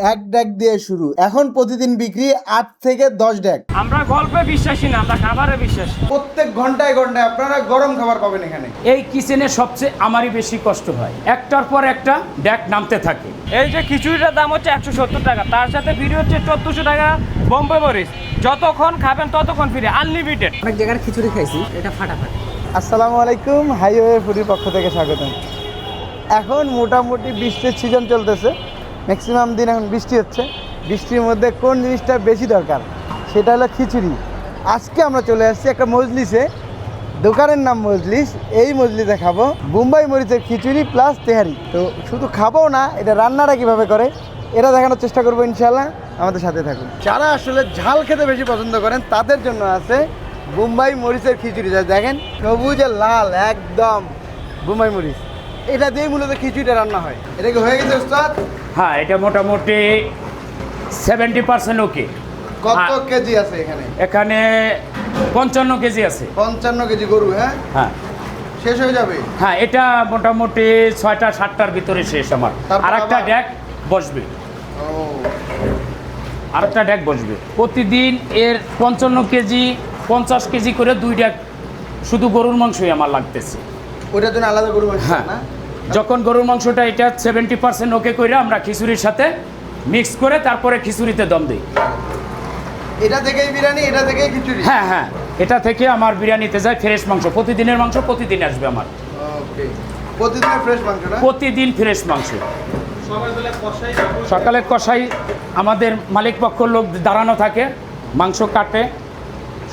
এক ডেক দিয়ে শুরু, এখন প্রতিদিন বিক্রি 8 থেকে 10 ডেক। আমরা গল্পে বিশ্বাসী না, আমরা খাবারে বিশ্বাসী। প্রত্যেক ঘন্টায় ঘন্টায় আপনারা গরম খাবার পাবেন এখানে। এই কিচেনে সবচেয়ে আমারই বেশি কষ্ট হয়, একটার পর একটা ডেক নামতে থাকে। এই যে খিচুড়িটার দাম হচ্ছে 170 টাকা, তার সাথে ফ্রি হচ্ছে 1400 টাকা বোম্বে মরিচ। যতক্ষণ খাবেন ততক্ষণ ফ্রি, আনলিমিটেড। অনেক জায়গার খিচুড়ি খাইছি, এটা ফাটাফাটি। আসসালামু আলাইকুম, হাইওয়ে ফুডির পক্ষ থেকে স্বাগতম। এখন মোটামুটি বৃষ্টির সিজন চলতেছে, ম্যাক্সিমাম দিন এখন বৃষ্টি হচ্ছে। বৃষ্টির মধ্যে কোন জিনিসটা বেশি দরকার, সেটা হলো খিচুড়ি। আজকে আমরা চলে আসছি একটা মজলিসে, দোকানের নাম মজলিস। এই মজলিসে খাবো বোম্বাই মরিচের খিচুড়ি প্লাস তেহারি। তো শুধু খাবো না, এটা রান্নাটা কীভাবে করে এটা দেখানোর চেষ্টা করবো ইনশাল্লাহ। আমাদের সাথে থাকুন। যারা আসলে ঝাল খেতে বেশি পছন্দ করেন তাদের জন্য আছে বোম্বাই মরিচের খিচুড়ি। যা দেখেন সবুজে লাল একদম বোম্বাই মরিচ, এটা দিয়ে মূলত খিচুড়িটা রান্না হয়। এটা কি হয়ে গেছে ওস্তাদ? হ্যাঁ, এটা মোটামুটি 70% ওকে। কত কেজি আছে এখানে? এখানে 55 কেজি আছে। 55 কেজি গরু? হ্যাঁ হ্যাঁ শেষ হয়ে যাবে। হ্যাঁ, এটা মোটামুটি 6টা-7টার ভিতরে শেষ আমার। তারপর আর একটা আবার? ডেক বসবে, ও আর একটা ডেক বসবে প্রতিদিন। এর 55 কেজি 50 কেজি করে 2 ডেক শুধু গরুর মাংসই আমার লাগতেছে। ওটার জন্য আলাদা গরু আছে হ্যাঁ, না? যখন গরুর মাংসটা এটা 70% ওকে করে আমরা খিচুড়ির সাথে মিক্স করে তারপরে খিচুড়িতে দম দিই। এটা থেকেই বিরিয়ানি, এটা থেকেই খিচুড়ি? হ্যাঁ হ্যাঁ, এটা থেকে আমার বিরিয়ানিতে যায় ফ্রেশ মাংস। প্রতিদিনের মাংস প্রতিদিন আসবে আমার। ওকে, প্রতিদিন ফ্রেশ মাংস না? প্রতিদিন ফ্রেশ মাংস। সকালে কষাই আমাদের মালিক পক্ষর লোক দাঁড়ানো থাকে, মাংস কাটে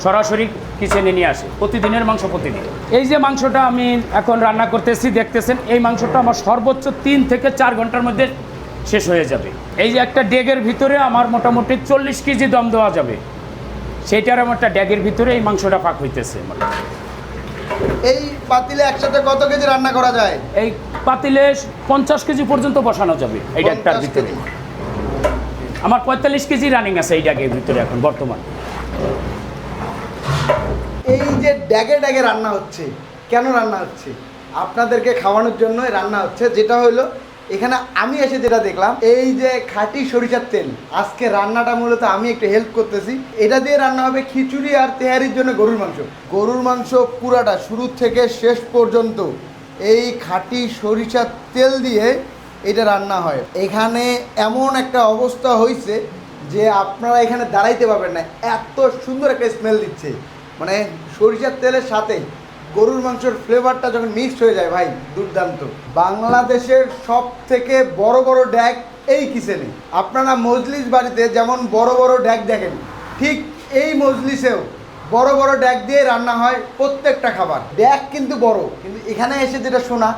সরাসরি কিচেনে নিয়ে আসে। প্রতিদিনের মাংস প্রতিদিন। এই যে মাংসটা আমি এখন রান্না করতেছি দেখতেছেন, এই মাংসটা আমার সর্বোচ্চ 3 থেকে 4 ঘন্টার মধ্যে শেষ হয়ে যাবে। এই যে একটা ডেগের ভিতরে আমার মোটামুটি 40 কেজি দম দেওয়া যাবে, সেইটার আমার একটা ড্যাগের ভিতরে এই মাংসটা পাক হইতেছে। এই পাতিলে একসাথে কত কেজি রান্না করা যায়? এই পাতিলে 50 কেজি পর্যন্ত বসানো যাবে এই ড্যাগটার 50 ভিতরে। কেজি। আমার 45 কেজি রানিং আছে এই ড্যাগের ভিতরে এখন বর্তমান। এই যে ড্যাগে ড্যাগে রান্না হচ্ছে, কেন রান্না হচ্ছে? আপনাদেরকে খাওয়ানোর জন্যই রান্না হচ্ছে। যেটা হলো এখানে আমি এসে যেটা দেখলাম, এই যে খাঁটি সরিষার তেল, আজকে রান্নাটা মূলত আমি একটু হেল্প করতেছি। এটা দিয়ে রান্না হবে খিচুড়ি আর তেহারির জন্য গরুর মাংস। গরুর মাংস পুরাটা শুরু থেকে শেষ পর্যন্ত এই খাঁটি সরিষার তেল দিয়ে এটা রান্না হয়। এখানে এমন একটা অবস্থা হয়েছে যে আপনারা এখানে দাঁড়াইতে পারবেন না, এত সুন্দর একটা স্মেল দিচ্ছে। মানে সরিষার তেলের সাথে গরুর মাংসের ফ্লেভারটা যখন মিক্সড হয়ে যায় ভাই, দুর্দান্ত। বাংলাদেশের সব থেকে বড় বড় ড্যাগ এই কিচেনে। আপনারা মজলিস বাড়িতে যেমন বড় বড় ড্যাগ দেখেন, ঠিক এই মজলিসেও বড় বড় ড্যাগ দিয়ে রান্না হয় প্রত্যেকটা খাবার। ড্যাগ কিন্তু বড়, কিন্তু এখানে এসে যেটা শোনা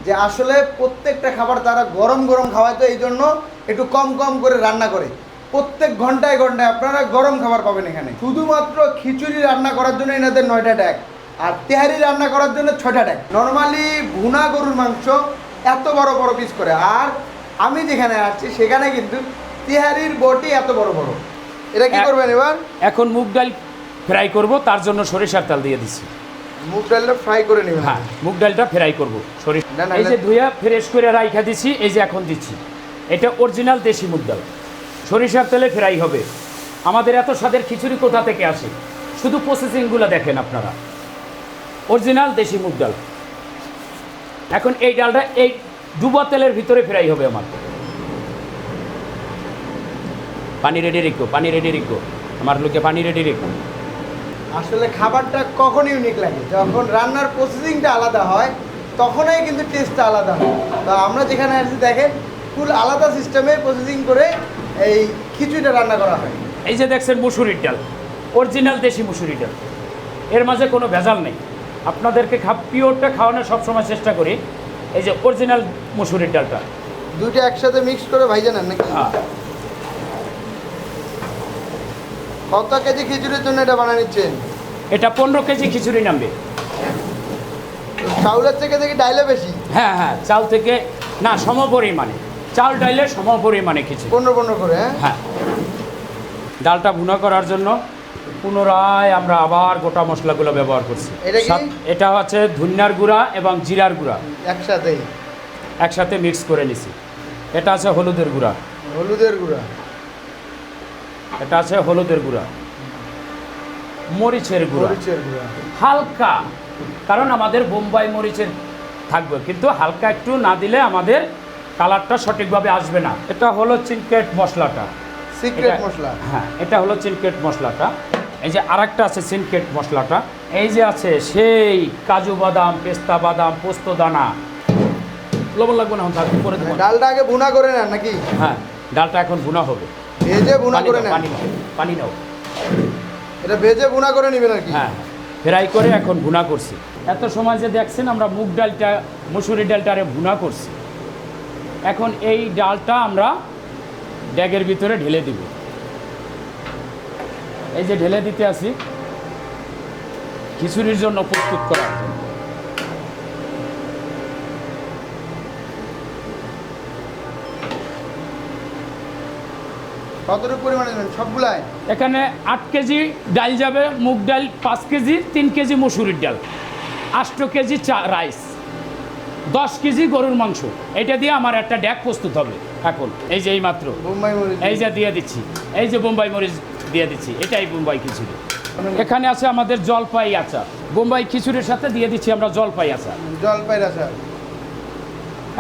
যে আসলে প্রত্যেকটা খাবার তারা গরম গরম খাওয়ায়, তো এই জন্য একটু কম কম করে রান্না করে। প্রত্যেক ঘন্টায় ঘন্টায় আপনারা গরম খাবার পাবেন এখানে। শুধুমাত্র খিচুড়ি রান্না করার জন্য এনাদের 9টা ড্যাগ, আর তেহারি রান্না করার জন্য 6টা ড্যাগ। নর্মালি ভুনা গরুর মাংস এত বড় বড় পিস করে, আর আমি যেখানে আসছি সেখানে কিন্তু তেহারির বটি এত বড় বড়। এটা কি করবেন এবার? এখন মুগ ডাল ফ্রাই করব, তার জন্য সরিষার তেল দিয়ে দিচ্ছি। মুগ ডালটা ফ্রাই করে নেবেন? হ্যাঁ, মুগ ডালটা ফ্রাই করব। সরিষা না, না, এই যে না। ধুয়া ফ্রেশ করে রাইখা দিচ্ছি, এই যে এখন দিচ্ছি। এটা অরিজিনাল দেশি মুগ ডাল, সরিষার তেলে ফ্রাই হবে। আমাদের এত স্বাদের খিচুড়ি কোথা থেকে আসে, শুধু প্রসেসিংগুলো দেখেন আপনারা। অরিজিনাল দেশি মুগ ডাল। এখন এই ডালটা এই ডুবা তেলের ভিতরে ফ্রাই হবে আমার। পানি রেডি রেখো, পানি রেডি রেখো, আমার লোকে পানি রেডি রেখো। আসলে খাবারটা কখন ইউনিক লাগে, যখন রান্নার প্রসেসিংটা আলাদা হয় তখনই কিন্তু টেস্টটা আলাদা হয়। তো আমরা যেখানে আসছি দেখেন, ফুল আলাদা সিস্টেমে প্রসেসিং করে এই খিচুড়িটা রান্না করা হয়। এই যে দেখছেন মুসুরির ডাল, অরিজিনাল দেশি মুসুরির ডাল, এর মাঝে কোনো ভেজাল নেই। আপনাদেরকে পিওরটা খাওয়ানোর সবসময় চেষ্টা করি। এই যে অরিজিনাল মুসুরির ডালটা দুইটা একসাথে মিক্স করে ভাইজা নেন নাকি? হ্যাঁ। কত কেজি খিচুড়ির জন্য এটা বানিয়ে নিচ্ছেন? এটা 15 কেজি খিচুড়ি নামবে। চাউলের থেকে দেখি ডাইলে বেশি। হ্যাঁ হ্যাঁ, চাল থেকে না, সম পরিমাণে চাল ডাইলে সম পরিমাণে খিচুড়ি। 15 করে? হ্যাঁ হ্যাঁ, ডালটা ভুনা করার জন্য পুনরায় আমরা আবার গোটা মশলাগুলো ব্যবহার করছি। এটা কি? এটা হচ্ছে ধনিয়ার গুঁড়া এবং জিরার গুঁড়া একসাথেই একসাথে মিক্স করে নিছি। এটা আছে হলুদের গুঁড়া, হলুদের গুঁড়া, এটা আছে হলুদের গুঁড়া, মরিচের গুঁড়া, মরিচের গুঁড়া, হালকা, কারণ আমাদের বোম্বাই মরিচের থাকবে, কিন্তু হালকা একটু না দিলে আমাদের কালারটা সঠিকভাবে আসবে না। এটা হলো সিক্রেট মশলাটা, সিক্রেট এটা- মশলা। হ্যাঁ, এটা হলো সিক্রেট মশলাটা। এই যে আরেকটা আছে সিক্রেট মশলাটা, এই যে আছে সেই কাজু বাদাম, পেস্তা বাদাম, পোস্ত দানা। লবণ লাগবে না, থাকবে পরে দেবো। ডালটা আগে ভুনা করে নেন নাকি? হ্যাঁ, ডালটা এখন ভুনা হবে। ভেজে ভুনা পানি করে নাও, নেন? পানি নাও, পানি নাও। এটা ভেজে ভুনা করে নেবেন আর কি? হ্যাঁ, ফ্রাই করে এখন ভুনা করছি। এত সময় যে দেখছেন আমরা মুগ ডালটা, মসুরি ডালটারে ভুনা করছি, এখন এই ডালটা আমরা ড্যাগের ভিতরে ঢেলে দিব। এই যে ঢেলে দিতে আসি খিচুড়ির জন্য প্রস্তুত করার জন্য। কতটুকু পরিমাণে নেবেন সবগুলাই? এখানে 8 কেজি ডাল যাবে, মুগ ডাল 5 কেজি, 3 কেজি মসুরির ডাল, 8 কেজি রাইস, 10 কেজি গরুর মাংস। এটা দিয়ে আমার একটা ড্যাগ প্রস্তুত হবে। এখন এই যে এই মাত্র বোম্বাই মরিচ, এই যে দিয়ে দিচ্ছি, এই যে বোম্বাই মরিচ দিয়ে দিচ্ছি, এটাই বোম্বাই খিচুড়ি। এখানে আছে আমাদের জলপাই আচার, বোম্বাই খিচুড়ির সাথে দিয়ে দিচ্ছি আমরা জলপাই আচার। জলপাইয়ের আচার।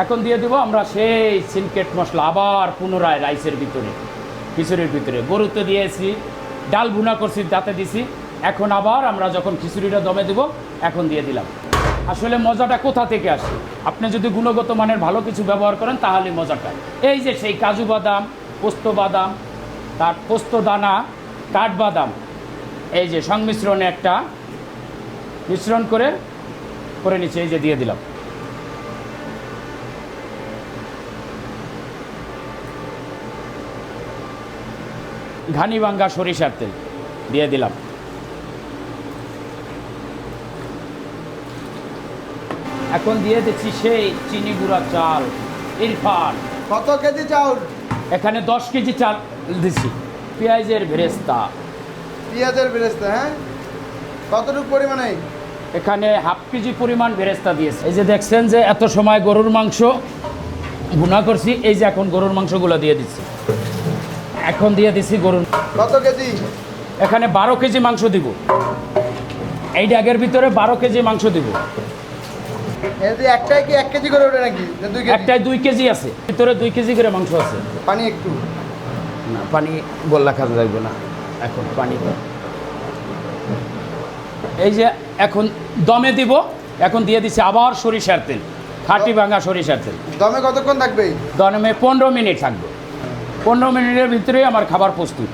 এখন দিয়ে দিব আমরা সেই সিক্রেট মশলা, আবার পুনরায় রাইসের ভিতরে, খিচুড়ির ভিতরে। গরুতে দিয়েছি, ডাল ভুনা করছি, তাতে দিছি। এখন আবার আমরা যখন খিচুড়িটা দমে দেব, এখন দিয়ে দিলাম। আসলে মজাটা কোথা থেকে আসে? আপনি যদি গুণগত মানের ভালো কিছু ব্যবহার করেন তাহলে মজাটা। এই যে সেই কাজু বাদাম, পোস্ত বাদাম, তার পোস্ত দানা, কাঠবাদাম, এই যে সংমিশ্রণে একটা মিশ্রণ করে নিচ্ছি, এই যে দিয়ে দিলাম। ঘানি ভাঙ্গা সরিষার তেল দিয়ে দিলাম। এখন দিয়ে দিচ্ছি সেই চিনি গুঁড়া চাল, ইরফান। কত কেজি চাউল? এখানে 10 কেজি চাল দিচ্ছি। পেঁয়াজের ভেরেস্তা, পেঁয়াজের বেরেস্তা। হ্যাঁ, কতটুকু পরিমাণে? এখানে 1/2 কেজি পরিমাণ ভেরেস্তা দিয়েছি। এই যে দেখছেন যে এত সময় গরুর মাংস ভুনা করছি, এই যে এখন গরুর মাংসগুলো দিয়ে দিচ্ছি। এখন দিয়ে দিচ্ছি গরুর, কত কেজি? এখানে 12 কেজি মাংস দিব। এই ড্যাগের ভিতরে 12 কেজি মাংস দিব। এতে একটাই কি 1 কেজি করে ওঠে নাকি? না 2 কেজি? একটাই 2 কেজি আছে, ভিতরে 2 কেজি করে মাংস আছে। পানি একটু। না, পানি বললা কাজে লাগবে না, এখন পানি। এই যে এখন দমে দিব, এখন দিয়ে দিচ্ছি আবার সরিষার তেল, খাঁটি ভাঙা সরিষার তেল। দমে কতক্ষণ থাকবে? দমে 15 মিনিট থাকবে। 15 মিনিটের ভিতরেই আমার খাবার প্রস্তুত।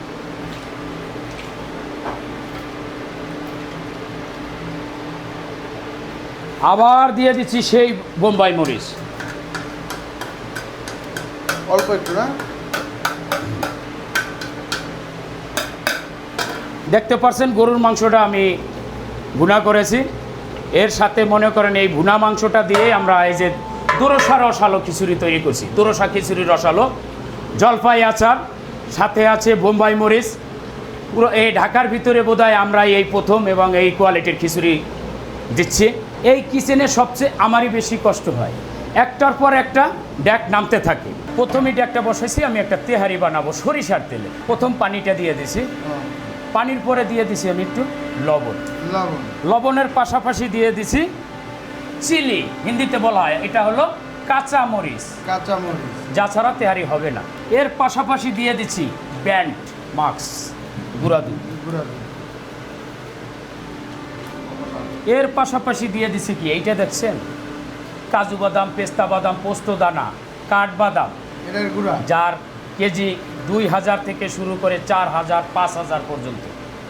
আবার দিয়ে দিচ্ছি সেই বোম্বাই মরিচ, অল্প একটু না? দেখতে পাচ্ছেন গরুর মাংসটা আমি ভুনা করেছি। এর সাথে মনে করেন এই ভুনা মাংসটা দিয়ে আমরা এই যে দোরসা রসালো খিচুড়ি তৈরি করছি। দোরসা খিচুড়ি রসালো, জলপাই আচার, সাথে আছে বোম্বাই মরিচ। পুরো এই ঢাকার ভিতরে বোধহয় আমরা এই প্রথম এবং এই কোয়ালিটির খিচুড়ি দিচ্ছি। এই কিচেনে সবচেয়ে আমারই বেশি কষ্ট হয়, একটার পর একটা ড্যাক নামতে থাকে। প্রথমেই ড্যাকটা বসাইছি আমি একটা তেহারি বানাবো সরিষার তেলে। প্রথম পানিটা দিয়ে দিছি, পানির পরে দিয়ে দিছি আমি একটু লবণ। লবণ। লবণের পাশাপাশি দিয়ে দিছি চিলি, হিন্দিতে বলা হয় এটা হলো কাঁচা মরিচ, কাঁচা মরিচ। যা ছাড়া তেহারি হবে না। এর পাশাপাশি দিয়ে দিচ্ছি ব্যান্ড মাক্স গুঁড়া দুধ। গুঁড়া দুধ। এর পাশাপাশি দিয়ে দিছি কি, এইটা দেখছেন কাজু বাদাম, পেস্তা বাদাম, পোস্ত দানা, কাঠবাদাম, এটার গুঁড়া। যার কেজি 2000 থেকে শুরু করে 4000, 5000 পর্যন্ত।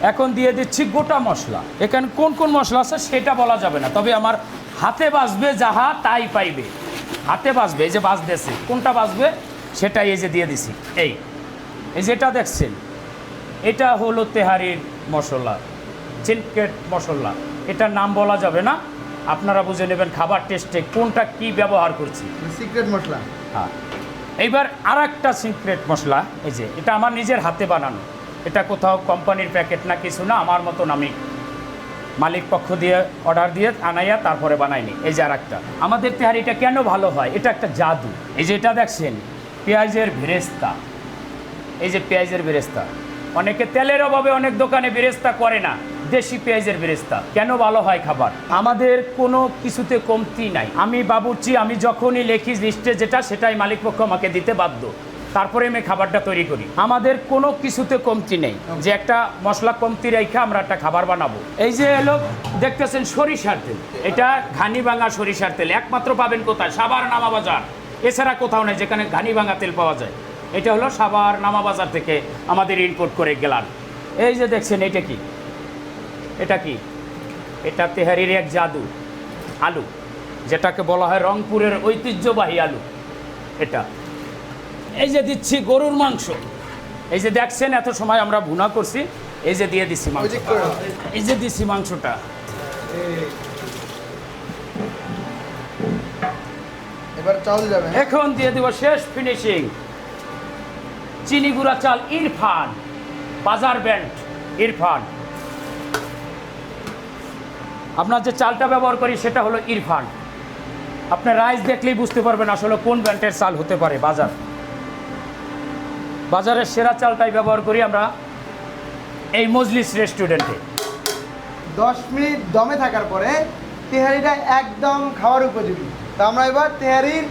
এখন দিয়ে দিচ্ছি গোটা মশলা। এখানে কোন কোন মশলা আছে সেটা বলা যাবে না, তবে আমার হাতে বাজবে যাহা তাই পাইবে। হাতে বাজবে, এই যে বাজতেছে, কোনটা বাজবে সেটাই এই যে দিয়ে দিছি। এই যেটা দেখছেন এটা হলো তেহারির মশলা, সিক্রেট মশলা। এটার নাম বলা যাবে না, আপনারা বুঝে নেবেন খাবার টেস্টে কোনটা কি ব্যবহার করছি। সিক্রেট মশলা। হ্যাঁ, এইবার আর একটা সিক্রেট মশলা, এই যে এটা আমার নিজের হাতে বানানো। এটা কোথাও কোম্পানির প্যাকেট না কিছু না, আমার মতন আমি মালিক পক্ষ দিয়ে অর্ডার দিয়ে আনাইয়া তারপরে বানাইনি। এই যে আর একটা আমাদের তেহারিটা কেন ভালো হয়, এটা একটা জাদু। এই যে এটা দেখছেন পেঁয়াজের ভেরেস্তা, এই যে পেঁয়াজের বেরেস্তা, অনেকে তেলের অভাবে অনেক দোকানে বেরেস্তা করে না, দেশি পেঁয়াজের বেরেস্তা কেন ভালো হয় খাবার। আমাদের কোনো কিছুতে কমতি নাই। আমি বাবুর্চি, আমি যখনই লেখি লিস্টে যেটা সেটাই মালিকপক্ষ আমাকে দিতে বাধ্য, তারপরে আমি খাবারটা তৈরি করি। আমাদের কোনো কিছুতে কমতি নেই যে একটা মশলা কমতি রেখে আমরা একটা খাবার বানাবো। এই যে এলো দেখতেছেন সরিষার তেল, এটা ঘানি ভাঙা সরিষার তেল একমাত্র পাবেন কোথায়? সাভার নামা বাজার, এছাড়া কোথাও নেই যেখানে ঘানি ভাঙা তেল পাওয়া যায়। এটা হলো সাভার নামা বাজার থেকে আমাদের ইম্পোর্ট করে গেলাম। এই যে দেখছেন এটা কি, এটা কি? এটা তেহারির এক জাদু আলু, যেটাকে বলা হয় রংপুরের ঐতিহ্যবাহী আলু। এটা এই যে দিচ্ছি গরুর মাংস, এই যে দেখছেন এত সময় আমরা ভুনা করছি, এই যে দিয়ে দিচ্ছি মাংস, এই যে দিচ্ছি মাংসটা। এবার চাউল যাবে। এখন দিয়ে দিব শেষ ফিনিশিং, চিনি গুঁড়া চাল ইরফান, বাজার ব্র্যান্ড ইরফান। আপনার যে চালটা ব্যবহার করি সেটা হলো ইরফান। আপনার রাইস দেখলেই বুঝতে পারবেন আসলে কোন ব্র্যান্ডের চাল হতে পারে। বাজারের সেরা চালটাই ব্যবহার করি আমরা এই মজলিস রেস্টুরেন্টে। 10 মিনিট দমে থাকার পরে তেহারিটা একদম খাওয়ার উপযোগী। তো আমরা এবার তেহারির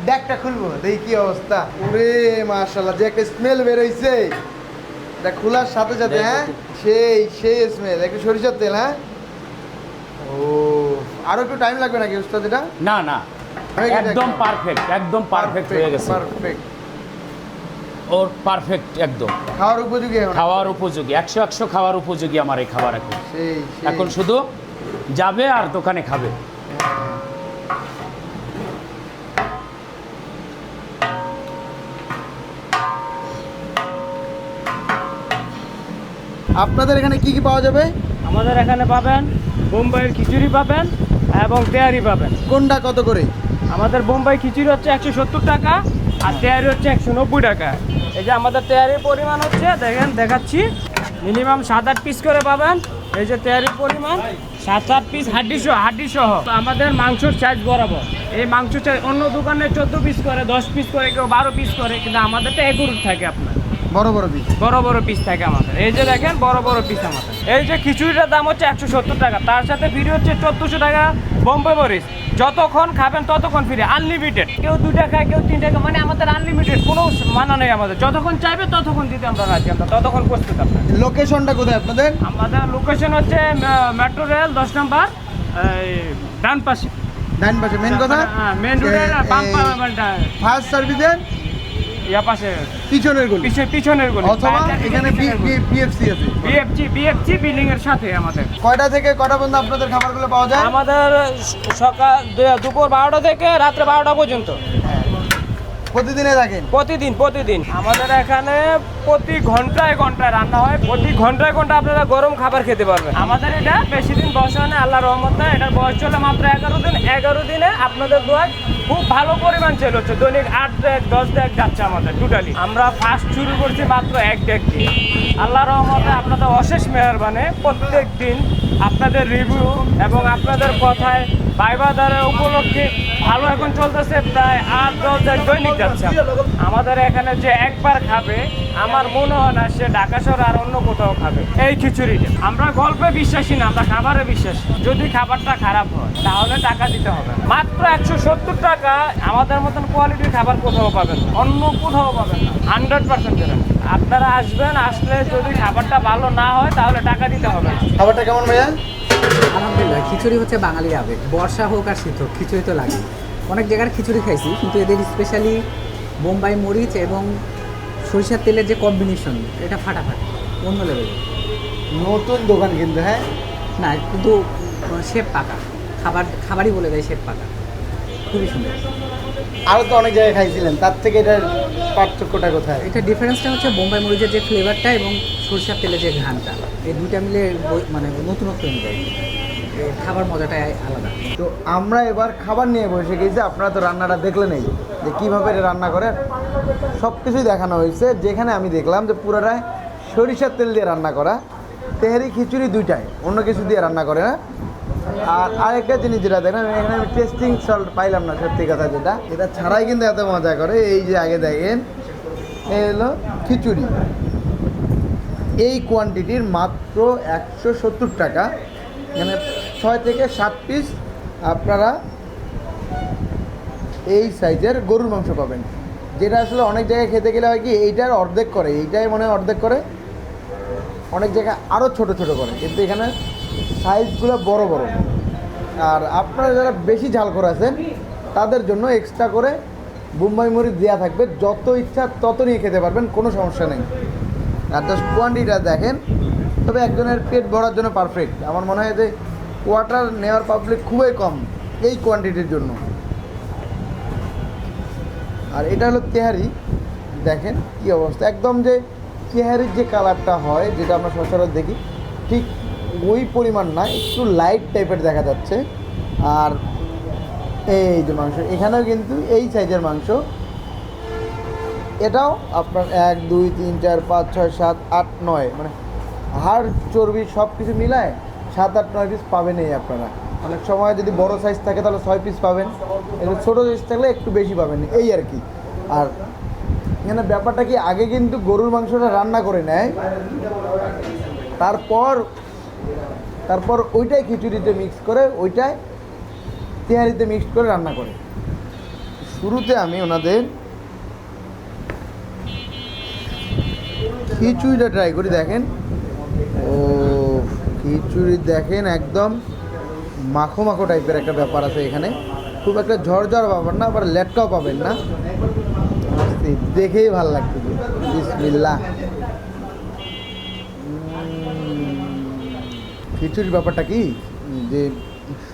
ড্যাকটা খুলবো, দেখি কি অবস্থা। ওরে মাশাআল্লাহ, যে একটা স্মেল বেরোইছে, এটা খোলার সাথে সাথে হ্যাঁ সেই স্মেল। একটু সরিষার তেল, হ্যাঁ। ও আরো একটু টাইম লাগবে নাকি উস্তাদ? এটা না না, একদম পারফেক্ট, একদম পারফেক্ট হয়ে গেছে। পারফেক্ট, ওর পারফেক্ট, একদম খাওয়ার উপযোগী, খাওয়ার উপযোগী, 100 খাওয়ার উপযোগী আমার এই খাবার। এখন সেই এখন শুধু যাবে আর দোকানে খাবে। আপনাদের এখানে কি কি পাওয়া যাবে? আমাদের এখানে পাবেন বোম্বাইয়ের খিচুড়ি পাবেন এবং তেহারি পাবেন। কোনটা কত করে? আমাদের বোম্বাই খিচুড়ি হচ্ছে 170 টাকা আর তেহারি হচ্ছে 190 টাকা। এই যে আমাদের তেহারির পরিমাণ হচ্ছে দেখেন, দেখাচ্ছি, মিনিমাম 7-8 পিস করে পাবেন। এই যে তেহারির পরিমাণ 7-8 পিস হাড্ডি সহ। তো আমাদের মাংসর সাইজ বরাবর, এই মাংস চাই অন্য দোকানে 14 পিস করে, 10 পিস করে, কেউ 12 পিস করে, কিন্তু আমাদেরটা একুরেট থাকে। আপনার বড় বড় পিস, বড় বড় পিস থাকে আমাদের। এই যে দেখেন বড় বড় পিস আমাদের। এই যে খিচুড়িটার দাম হচ্ছে 170 টাকা, তার সাথে ফ্রি হচ্ছে 1400 টাকা বোম্বে মরিচ। যতক্ষণ খাবেন ততক্ষণ ফ্রি, আনলিমিটেড। কেউ 2টা খায়, কেউ 3 টাকা, মানে আমাদের আনলিমিটেড, কোনো মানা নেই আমাদের। যতক্ষণ চাইবে ততক্ষণ দিতে আমরা রাজি, আমরা ততক্ষণ প্রস্তুত। আপনার লোকেশনটা কোথায় আপনাদের? আমাদের লোকেশন হচ্ছে মেট্রো রেল 10 নম্বর ডান পাশে, ডান পাশে, মেন কথা মেন রোডের ফার্স্ট সার্ভিসের ইয়া পাশে, পিছনের গলি, পিছনের গলি, অথবা এখানে বিএফসি আছে। বিএফসি বিল্ডিং এর সাথে আমাদের। কয়টা থেকে কয়টা পর্যন্ত আপনাদের খাবারগুলো পাওয়া যায়? আমাদের সকাল দুপুর 12টা থেকে রাত্রে 12টা পর্যন্ত। প্রতিদিনে থাকেন? প্রতিদিন আমাদের এখানে প্রতি ঘন্টায় রান্না হয়। প্রতি ঘন্টায় আপনারা গরম খাবার খেতে পারবেন। আমাদের এটা বেশি দিন বয়স হয় না, আল্লাহর রহমতে। এটার বয়স চলে মাত্র 11 দিন। 11 দিনে আপনাদের দোয়ায় খুব ভালো পরিমাণ সেল হচ্ছে। দৈনিক 8 ডেক 10 ডেক যাচ্ছে আমাদের টোটালি। আমরা ফার্স্ট শুরু করছি মাত্র 1 ডেক দিয়ে। আল্লাহর রহমতে আপনাদের অশেষ মেহেরবানি। প্রত্যেক দিন আপনাদের রিভিউ এবং আপনাদের কথায় ভাইবাদারের উপলক্ষে ভালো এখন চলতেছে। প্রায় 8-10 ডেক দৈনিক যাচ্ছে। আমাদের এখানে যে একবার খাবে, আমার মনে হয় না সে ঢাকা শহরে আর অন্য কোথাও খাবে এই খিচুড়িটা। আমরা গল্পে বিশ্বাসী না, আমরা খাবারে বিশ্বাসী। যদি খাবারটা খারাপ হয় তাহলে টাকা দিতে হবে। মাত্র 170 টাকা আমাদের মতন কোয়ালিটির খাবার কোথাও পাবেন না, অন্য কোথাও পাবেন না, 100%। আপনারা আসবেন, আসলে যদি খাবারটা ভালো না হয় তাহলে টাকা দিতে হবে। খাবারটা কেমন ভাইয়া? আলহামদুলিল্লাহ, খিচুড়ি হচ্ছে বাঙালির আবেগ। বর্ষা হোক আর শীত হোক, খিচুড়ি তো লাগে। অনেক জায়গার খিচুড়ি খাইছি, কিন্তু এদের স্পেশালি বোম্বাই মরিচ এবং সরিষার তেলের যে কম্বিনেশন, এটা ফাটাফাটি, অন্য লেভেল। নতুন দোকান কিন্তু, হ্যাঁ না, কিন্তু শেপ পাকা, খাবারই বলে দেয় শেপ পাকা, খুবই সুন্দর। আরও তো অনেক জায়গায় খাইছিলেন, তার থেকে এটার পার্থক্যটা কোথায়? এটা ডিফারেন্সটা হচ্ছে বোম্বাই মরিচের যে ফ্লেভারটা এবং সরিষার তেলের যে ঘ্রাণটা, এই দুইটা মিলে মানে নতুনত্ব এনে দেয়। খাবার মজাটাই আলাদা। তো আমরা এবার খাবার নিয়ে বসে গেছি। আপনারা তো রান্নাটা দেখলেন, এই যে কীভাবে এটা রান্না করে সব কিছুই দেখানো হয়েছে। যেখানে আমি দেখলাম যে পুরোটাই সরিষার তেল দিয়ে রান্না করা। তেহারি খিচুড়ি দুইটাই, অন্য কিছু দিয়ে রান্না করে না। আর আরেকটা জিনিস যেটা দেখলাম, এখানে আমি টেস্টিং সল্ট পাইলাম না, সত্যি কথা যেটা, এটা ছাড়াই কিন্তু এত মজা করে। এই যে আগে দেখেন এই হলো খিচুড়ি, এই কোয়ান্টিটির মাত্র 170 টাকা, মানে 6 থেকে 7 পিস আপনারা এই সাইজের গরুর মাংস পাবেন। যেটা আসলে অনেক জায়গায় খেতে গেলে হয় কি এইটার অর্ধেক করে, এইটাই মনে হয় অর্ধেক করে, অনেক জায়গায় আরও ছোট ছোট করে, কিন্তু এখানে সাইজগুলো বড় বড়। আর আপনারা যারা বেশি ঝাল করে আছেন তাদের জন্য এক্সট্রা করে বোম্বাই মরিচ দেওয়া থাকবে, যত ইচ্ছা তত নিয়ে খেতে পারবেন, কোনো সমস্যা নেই। আর জাস্ট কোয়ান্টিটিটা দেখেন, তবে একজনের পেট ভরার জন্য পারফেক্ট। আমার মনে হয় যে কোয়ার্টার নেওয়ার পাবলিক খুবই কম এই কোয়ান্টিটির জন্য। আর এটা হলো তেহারি, দেখেন কি অবস্থা, একদম যে তেহারির যে কালারটা হয় যেটা আমরা সচরাচর দেখি ঠিক ওই পরিমাণ না, একটু লাইট টাইপের দেখা যাচ্ছে। আর এই যে মাংস, এখানেও কিন্তু এই সাইজের মাংস, এটাও আপনার 1 2 3 4 5 6 7 8 9 মানে হাড় চর্বি সব কিছু মিলায় 7 8 9 পিস পাবেনই আপনারা। অনেক সময় যদি বড় সাইজ থাকে তাহলে 6 পিস পাবেন, এগুলো ছোটো সাইজ থাকলে একটু বেশি পাবেন, এই আর কি। আর এখানে ব্যাপারটা কি, আগে কিন্তু গরুর মাংসটা রান্না করে নেয়, তারপর ওইটাই খিচুড়িতে মিক্স করে, ওইটাই তেহারিতে মিক্স করে রান্না করে। শুরুতে আমি ওনাদের খিচুড়িটা ট্রাই করি, দেখেন ও খিচুড়ি দেখেন একদম মাখো মাখো টাইপের একটা ব্যাপার আছে এখানে, খুব একটা ঝরঝর পাবেন না, আবার লেটকাও পাবেন না, দেখেই ভালো লাগতেছে। বিসমিল্লাহ। খিচুড়ির ব্যাপারটা কি যে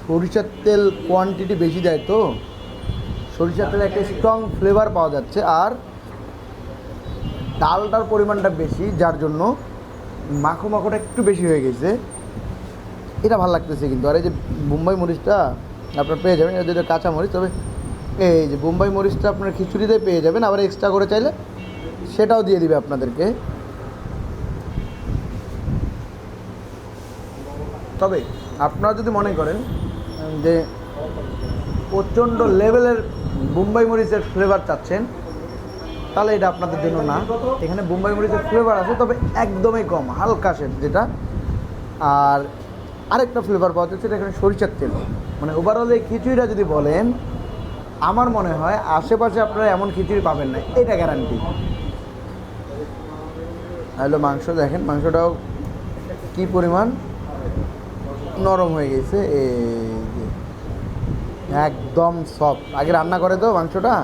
সরিষার তেল কোয়ান্টিটি বেশি দেয়, তো সরিষার তেলে একটা স্ট্রং ফ্লেভার পাওয়া যাচ্ছে, আর ডালটার পরিমাণটা বেশি, যার জন্য মাখো মাখোটা একটু বেশি হয়ে গেছে, এটা ভালো লাগতেছে কিন্তু। আর এই যে বোম্বাই মরিচটা আপনার পেয়ে যাবেন, এটা যেটা কাঁচা মরিচ, তবে এই যে বোম্বাই মরিচটা আপনার খিচুড়িতে পেয়ে যাবেন, আবার এক্সট্রা করে চাইলে সেটাও দিয়ে দিবে আপনাদেরকে। তবে আপনারা যদি মনে করেন যে প্রচণ্ড লেভেলের বোম্বাই মরিচের ফ্লেভার চাচ্ছেন, তাহলে এটা আপনাদের জন্য না। এখানে বোম্বাই মরিচের ফ্লেভার আছে, তবে একদমই কম, হালকা শেড যেটা। আর আরেকটা ফ্লেভার পাওয়া যাচ্ছে, এটা এখানে সরিষার তেল, মানে ওভারঅল এই খিচুড়িটা যদি বলেন, আমার মনে হয় আশেপাশে আপনারা এমন খিচুড়ি পাবেন না, এটা গ্যারান্টি। হ্যালো মাংস দেখেন, মাংসটাও কি পরিমাণ নরম হয়ে গেছে, এই যে একদম সফট। আগে রান্না করে তো মাংসটা,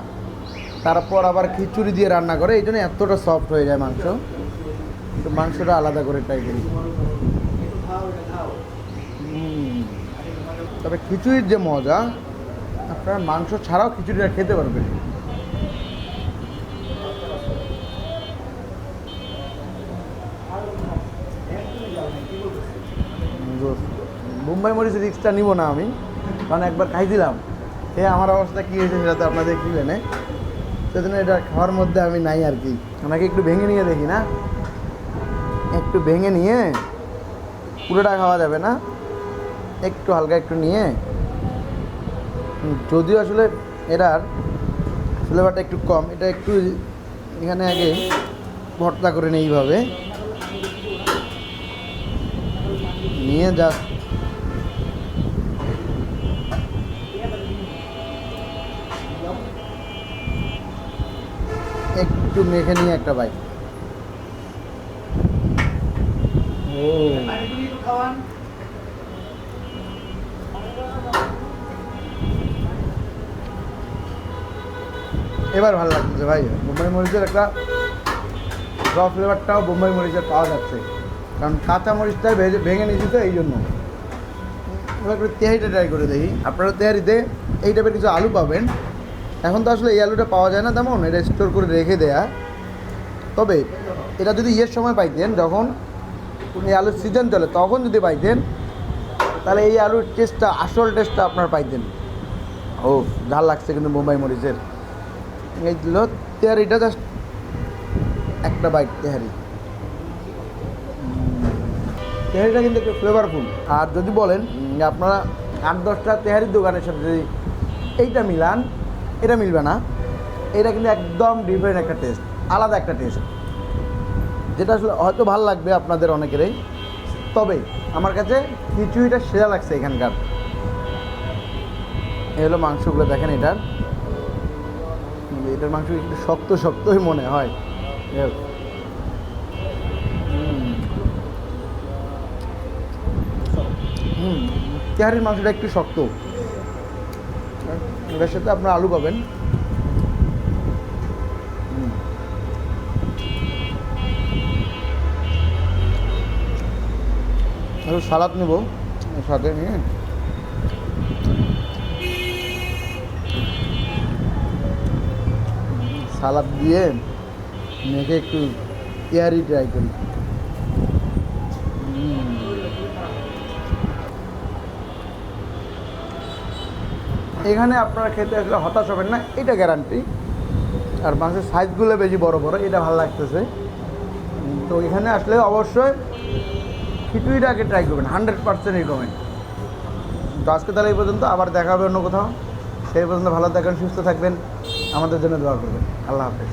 তারপর আবার খিচুড়ি দিয়ে রান্না করে, এই জন্য এতটা সফট হয়ে যায় মাংস। তো মাংসটা আলাদা করে ট্রাই করি। তবে খিচুড়ির যে মজা, আপনারা মাংস ছাড়াও খিচুড়িটা খেতে পারবেন। বোম্বাই মরিচের রিক্সটা নিব না আমি, কারণ একবার খাইছিলাম, আমার অবস্থা কী হয়েছে সেটা তো আপনাদের কি জানে, সেজন্য এটা খাওয়ার মধ্যে আমি নাই আর কি। আমাকে একটু ভেঙে নিয়ে দেখি না, একটু ভেঙে নিয়ে, পুরোটা খাওয়া যাবে না, একটু হালকা একটু নিয়ে, যদিও আসলে এটার ফ্লেভারটা একটু কম, এটা একটু এখানে আগে ভর্তা করে নেই এইভাবে নিয়ে জাস্ট একটু মেখে নিয়ে একটা বাইক। ও এবার ভালো লাগছে ভাই, বোম্বাই মরিচের একটা র ফ্লেভারটাও বোম্বাই মরিচের পাওয়া যাচ্ছে, কারণ কাঁচা মরিচটাই ভেঙে নিয়েছি তো এই জন্য। এবার একটু তেহারিটা ট্রাই করে দেখি। আপনারা তেহারিতে এই টাইপের কিছু আলু পাবেন, এখন তো আসলে এই আলুটা পাওয়া যায় না তেমন, এটা স্টোর করে রেখে দেয়া। তবে এটা যদি ইয়ের সময় পাইতেন, যখন এই আলুর সিজন চলে তখন যদি পাইতেন, তাহলে এই আলুর টেস্টটা, আসল টেস্টটা আপনারা পাইতেন। ও ঝাল লাগছে কিন্তু বোম্বাই মরিচের। এই দিল তেহারিটা, জাস্ট একটা বাইট তেহারি, তেহারিটা কিন্তু একটু ফ্লেভারফুল। আর যদি বলেন যে আপনারা 8-10টা তেহারির দোকানের সাথে যদি এইটা মিলান, এটা মিলবে না, এটা কিন্তু একদম ডিফারেন্ট একটা টেস্ট। আলাদা একটা টেস্ট, যেটা আসলে হয়তো ভালো লাগবে আপনাদের অনেকেরই। তবে আমার কাছে খিচুড়িটা সেরা লাগছে এখানকার। এই হলো মাংসগুলো দেখেন, এটার মাংস একটু শক্ত শক্তই মনে হয়। তেহারির মাংসটা একটু শক্ত, এটার সাথে আপনার আলু পাবেন। একটু সালাদ নেব সাথে নিয়ে। সালাদ দিয়ে মেখে একটু তেহারি ট্রাই করি। এখানে আপনারা খেতে আসলে হতাশ হবেন না, এটা গ্যারান্টি। আর মাংসের সাইজগুলো বেশি বড় বড়, এটা ভালো লাগতেছে। তো এখানে আসলে অবশ্যই খিচুড়িটাকে ট্রাই করবেন, 100% রিকমেন্ড। তো আজকে তাহলে এই পর্যন্ত, আবার দেখা হবে অন্য কোথাও। সেই পর্যন্ত ভালো থাকবেন, সুস্থ থাকবেন, আমাদের জন্য দোয়া করবেন। আল্লাহ হাফেজ।